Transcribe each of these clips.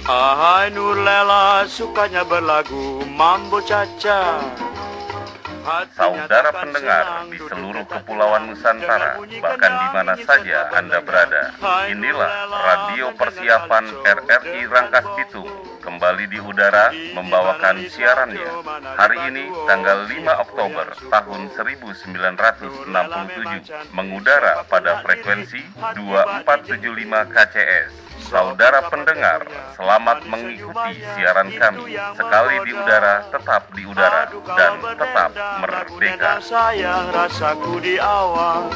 Ahai Nurlela sukanya berlagu Mambo Caca. Saudara pendengar di seluruh kepulauan Nusantara, bahkan di mana saja Anda berada, inilah radio persiapan RRI Rangkas Bitung kembali di udara membawakan siarannya. Hari ini tanggal 5 Oktober tahun 1967 mengudara pada frekuensi 2475 KCS. Saudara pendengar, selamat mengikuti siaran kami. Sekali di udara, tetap di udara, dan tetap merdeka. Sayang rasaku di awal.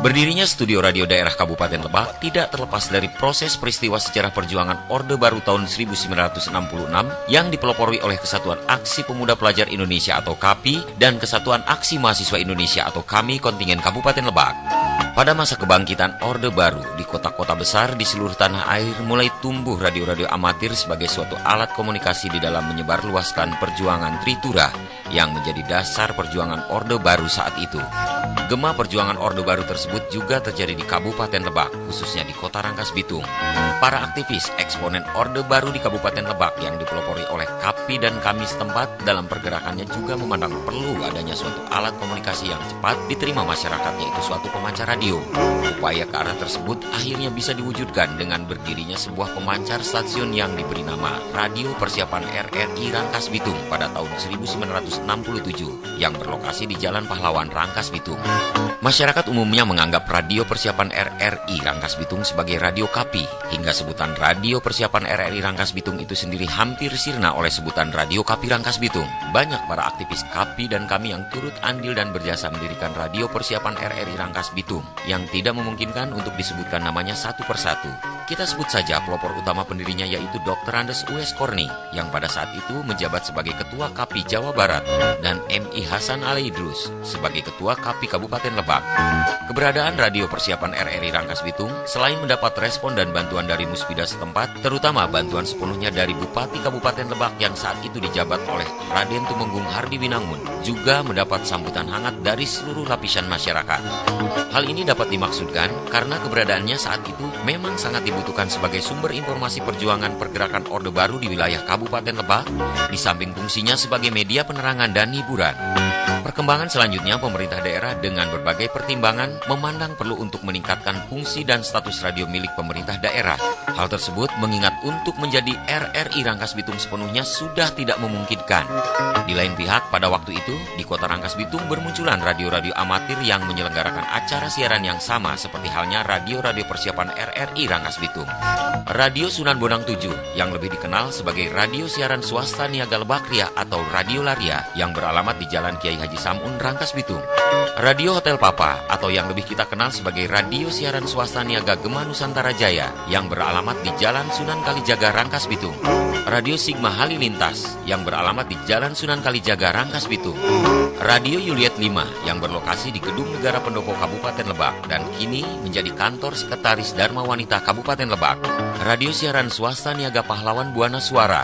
Berdirinya studio radio daerah Kabupaten Lebak tidak terlepas dari proses peristiwa sejarah perjuangan Orde Baru tahun 1966 yang dipelopori oleh Kesatuan Aksi Pemuda Pelajar Indonesia atau KAPI dan Kesatuan Aksi Mahasiswa Indonesia atau KAMI kontingen Kabupaten Lebak. Pada masa kebangkitan Orde Baru, di kota-kota besar di seluruh tanah air mulai tumbuh radio-radio amatir sebagai suatu alat komunikasi di dalam menyebarluaskan perjuangan Tritura yang menjadi dasar perjuangan Orde Baru saat itu. Gema perjuangan Orde Baru tersebut juga terjadi di Kabupaten Lebak, khususnya di Kota Rangkas Bitung. Para aktivis eksponen Orde Baru di Kabupaten Lebak yang dipelopori oleh KAPI dan KAMI setempat dalam pergerakannya juga memandang perlu adanya suatu alat komunikasi yang cepat diterima masyarakatnya, itu suatu pemancar radio. Upaya ke arah tersebut akhirnya bisa diwujudkan dengan berdirinya sebuah pemancar stasiun yang diberi nama Radio Persiapan RRI Rangkas Bitung pada tahun 1967 yang berlokasi di Jalan Pahlawan Rangkas Bitung. Masyarakat umumnya menganggap Radio Persiapan RRI Rangkas Bitung sebagai Radio KAPI, hingga sebutan Radio Persiapan RRI Rangkas Bitung itu sendiri hampir sirna oleh sebutan Radio KAPI Rangkas Bitung. Banyak para aktivis KAPI dan KAMI yang turut andil dan berjasa mendirikan Radio Persiapan RRI Rangkas Bitung, yang tidak memungkinkan untuk disebutkan namanya satu persatu. Kita sebut saja pelopor utama pendirinya yaitu Dr. Andes U.S. Korni, yang pada saat itu menjabat sebagai Ketua KAPI Jawa Barat, dan M.I. Hasan Alaidrus sebagai Ketua KAPI Kabupaten Lebak. Keberadaan Radio Persiapan RRI Rangkas Bitung selain mendapat respon dan bantuan dari Muspida setempat, terutama bantuan sepenuhnya dari Bupati Kabupaten Lebak yang saat itu dijabat oleh Raden Tumenggung Hardi Winangun, juga mendapat sambutan hangat dari seluruh lapisan masyarakat. Hal ini dapat dimaksudkan karena keberadaannya saat itu memang sangat dibutuhkan sebagai sumber informasi perjuangan pergerakan Orde Baru di wilayah Kabupaten Lebak, di samping fungsinya sebagai media penerangan dan hiburan. Perkembangan selanjutnya, pemerintah daerah dengan berbagai pertimbangan memandang perlu untuk meningkatkan fungsi dan status radio milik pemerintah daerah. Hal tersebut mengingat untuk menjadi RRI Rangkas Bitung sepenuhnya sudah tidak memungkinkan. Di lain pihak, pada waktu itu, di Kota Rangkas Bitung bermunculan radio-radio amatir yang menyelenggarakan acara siaran yang sama seperti halnya radio-radio persiapan RRI Rangkas Bitung. Radio Sunan Bonang 7 yang lebih dikenal sebagai Radio Siaran Swasta Niaga Lebakria atau Radio Laria yang beralamat di Jalan Kiai Haji Samun, Rangkas Bitung. Radio Hotel Papa atau yang lebih kita kenal sebagai Radio Siaran Swasta Niaga Gema Nusantara Jaya yang beralamat di Jalan Sunan Kalijaga, Rangkas Bitung. Radio Sigma Halilintas yang beralamat di Jalan Sunan Kalijaga, Rangkas Bitung. Radio Juliet 5 yang berlokasi di Gedung Negara Pendopo Kabupaten Lebak dan kini menjadi kantor Sekretaris Dharma Wanita Kabupaten Lebak. Radio Siaran Swasta Niaga Pahlawan Buana Suara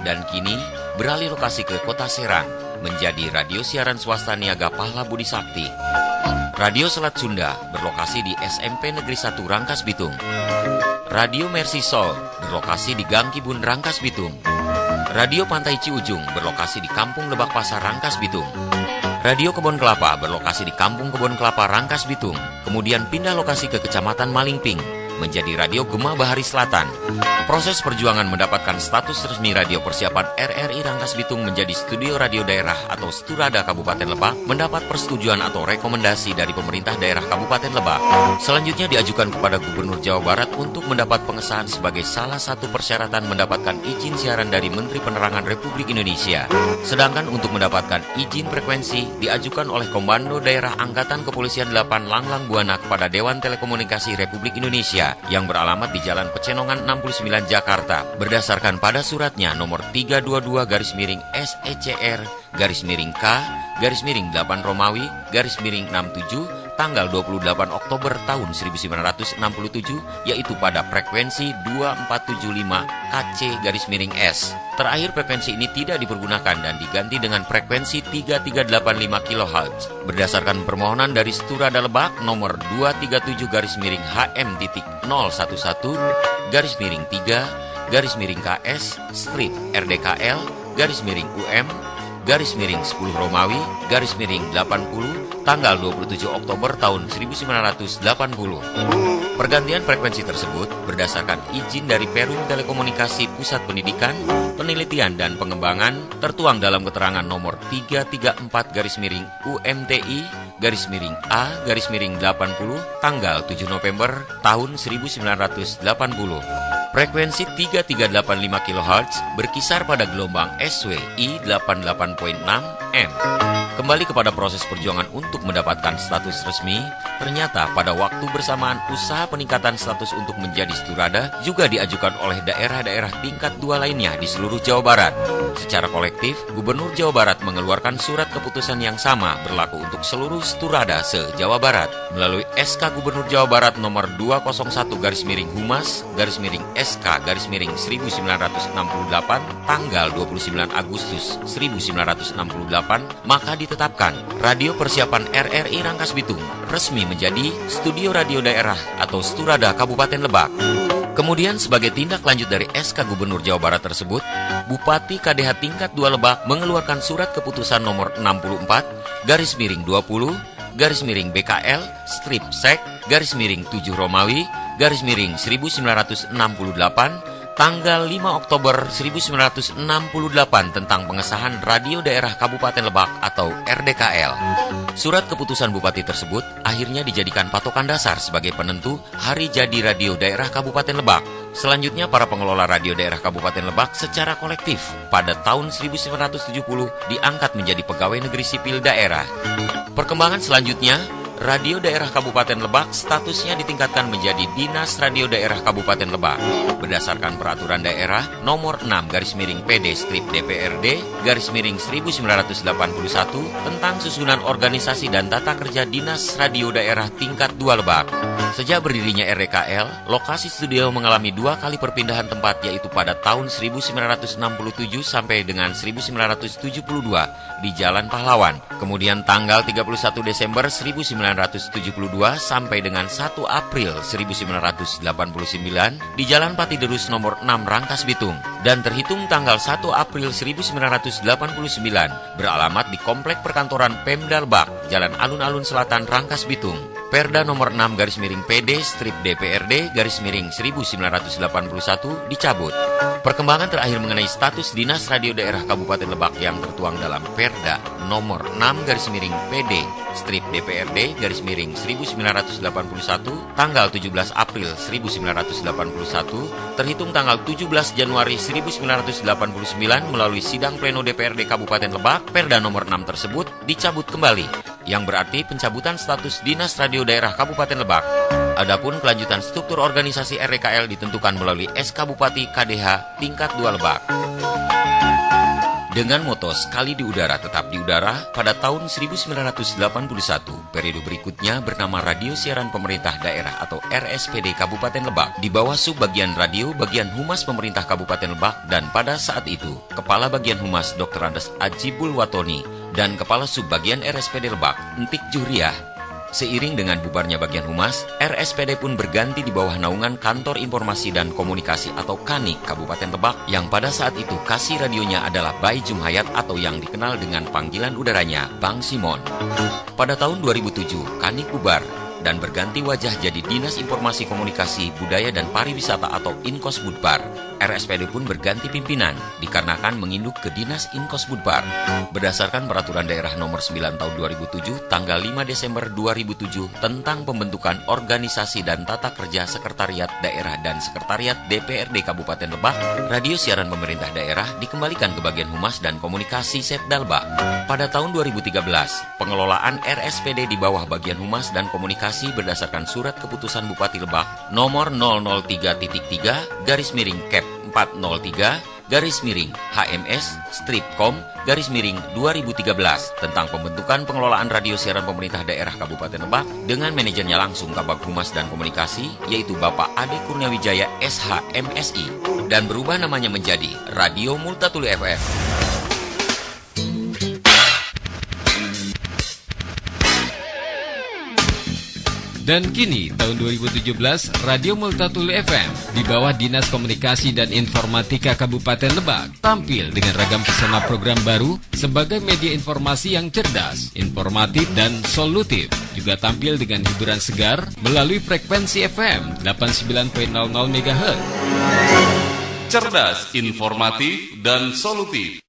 dan kini beralih lokasi ke Kota Serang menjadi Radio Siaran Swasta Niaga Pahla Budi Sakti. Radio Selat Sunda berlokasi di SMP Negeri 1 Rangkas Bitung. Radio Mercy Soul berlokasi di Gang Kibun, Rangkas Bitung. Radio Pantai Ciujung berlokasi di Kampung Lebak Pasar, Rangkas Bitung. Radio Kebon Kelapa berlokasi di Kampung Kebon Kelapa, Rangkas Bitung. Kemudian pindah lokasi ke Kecamatan Malingping menjadi Radio Gema Bahari Selatan. Proses perjuangan mendapatkan status resmi Radio Persiapan RRI Rangkas Bitung menjadi studio radio daerah atau Sturada Kabupaten Lebak mendapat persetujuan atau rekomendasi dari pemerintah daerah Kabupaten Lebak. Selanjutnya diajukan kepada Gubernur Jawa Barat untuk mendapat pengesahan sebagai salah satu persyaratan mendapatkan izin siaran dari Menteri Penerangan Republik Indonesia. Sedangkan untuk mendapatkan izin frekuensi diajukan oleh Komando Daerah Angkatan Kepolisian 8 Langlang Buana kepada Dewan Telekomunikasi Republik Indonesia yang beralamat di Jalan Pecenongan 69 Jakarta berdasarkan pada suratnya nomor 322/SECR/K/8 Romawi/67 tanggal 28 Oktober tahun 1967, yaitu pada frekuensi 2475 KC-S. Terakhir frekuensi ini tidak dipergunakan dan diganti dengan frekuensi 3385 kHz. Berdasarkan permohonan dari Sturada Lebak nomor 237-HM.011-3-KS strip RDKL _UM_10 Romawi _80 tanggal 27 Oktober tahun 1980. Pergantian frekuensi tersebut berdasarkan izin dari Perum Telekomunikasi Pusat Pendidikan, Penelitian dan Pengembangan tertuang dalam keterangan nomor 334-UI-A-80 tanggal 7 November tahun 1980. Frekuensi 3385 kHz berkisar pada gelombang SWI 88.6 M. Kembali kepada proses perjuangan untuk mendapatkan status resmi, ternyata pada waktu bersamaan usaha peningkatan status untuk menjadi Sturada juga diajukan oleh daerah-daerah tingkat 2 lainnya di seluruh Jawa Barat. Secara kolektif, Gubernur Jawa Barat mengeluarkan surat keputusan yang sama berlaku untuk seluruh Sturada se-Jawa Barat melalui SK Gubernur Jawa Barat nomor 201-Humas-SK-1968 tanggal 29 Agustus 1968, maka ditetapkan Radio Persiapan RRI Rangkas Bitung resmi menjadi Studio Radio Daerah atau Sturada Kabupaten Lebak. Kemudian sebagai tindak lanjut dari SK Gubernur Jawa Barat tersebut, Bupati KDH tingkat 2 Lebak mengeluarkan surat keputusan nomor 64-20-BKL strip sek _7 Romawi _1968 tanggal 5 Oktober 1968 tentang pengesahan Radio Daerah Kabupaten Lebak atau RDKL. Surat keputusan Bupati tersebut akhirnya dijadikan patokan dasar sebagai penentu hari jadi Radio Daerah Kabupaten Lebak. Selanjutnya para pengelola Radio Daerah Kabupaten Lebak secara kolektif pada tahun 1970 diangkat menjadi pegawai negeri sipil daerah. Perkembangan selanjutnya, Radio Daerah Kabupaten Lebak statusnya ditingkatkan menjadi Dinas Radio Daerah Kabupaten Lebak berdasarkan Peraturan Daerah Nomor 6/PD/DPRD/1981 tentang susunan organisasi dan tata kerja Dinas Radio Daerah tingkat 2 Lebak. Sejak berdirinya RDKL, lokasi studio mengalami 2 kali perpindahan tempat, yaitu pada tahun 1967 sampai dengan 1972 di Jalan Pahlawan. Kemudian tanggal 31 Desember 1972 sampai dengan 1 April 1989 di Jalan Patiderus nomor 6 Rangkas Bitung. Dan terhitung tanggal 1 April 1989 beralamat di Komplek Perkantoran Pemda Lebak, Jalan Alun-Alun Selatan Rangkas Bitung. Perda nomor 6/PD/DPRD/1981 dicabut. Perkembangan terakhir mengenai status Dinas Radio Daerah Kabupaten Lebak yang tertuang dalam Perda nomor 6/DPRD/1981 tanggal 17 April 1981 terhitung tanggal 17 Januari 1989 melalui sidang pleno DPRD Kabupaten Lebak. Perda nomor 6 tersebut dicabut kembali, yang berarti pencabutan status Dinas Radio Daerah Kabupaten Lebak. Adapun kelanjutan struktur organisasi RDKL ditentukan melalui SK Bupati KDH tingkat 2 Lebak. Dengan moto sekali di udara tetap di udara, pada tahun 1981, periode berikutnya bernama Radio Siaran Pemerintah Daerah atau RSPD Kabupaten Lebak di bawah Subbagian Radio Bagian Humas Pemerintah Kabupaten Lebak, dan pada saat itu Kepala Bagian Humas Dr. Andes Ajibul Watoni dan Kepala Subbagian RSPD Lebak Entik Juriah. Seiring dengan bubarnya bagian humas, RSPD pun berganti di bawah naungan Kantor Informasi dan Komunikasi atau KANIK Kabupaten Lebak, yang pada saat itu kasih radionya adalah Bayi Jumhayat atau yang dikenal dengan panggilan udaranya Bang Simon. Pada tahun 2007, KANIK bubar dan berganti wajah jadi Dinas Informasi Komunikasi Budaya dan Pariwisata atau Inkosbudpar. RSPD pun berganti pimpinan dikarenakan menginduk ke Dinas Inkosbudpar. Berdasarkan Peraturan Daerah Nomor 9 Tahun 2007 tanggal 5 Desember 2007 tentang pembentukan organisasi dan tata kerja Sekretariat Daerah dan Sekretariat DPRD Kabupaten Lebak, Radio Siaran Pemerintah Daerah dikembalikan ke Bagian Humas dan Komunikasi Setdalbak. Pada tahun 2013, pengelolaan RSPD di bawah Bagian Humas dan Komunikasi berdasarkan Surat Keputusan Bupati Lebak Nomor 003.3/Kep 403/2007 HMS-com-2013 tentang pembentukan pengelolaan radio siaran pemerintah daerah Kabupaten Lebak dengan manajernya langsung Kabag Humas dan Komunikasi, yaitu Bapak Ade Kurniawijaya SH MSI, dan berubah namanya menjadi Radio Multatuli FM. Dan kini, tahun 2017, Radio Multatuli FM di bawah Dinas Komunikasi dan Informatika Kabupaten Lebak tampil dengan ragam pesona program baru sebagai media informasi yang cerdas, informatif, dan solutif. Juga tampil dengan hiburan segar melalui frekuensi FM 89.00 MHz. Cerdas, informatif, dan solutif.